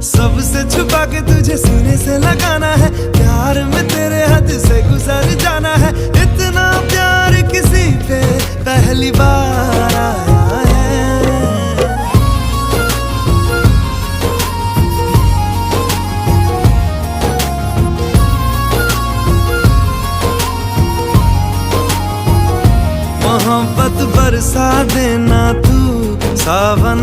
सबसे छुपा के तुझे सीने से लगाना है, प्यार में तेरे हद से गुजर जाना है। इतना प्यार किसी पे पहली बार आया है। मोहब्बत बरसा देना तू सावन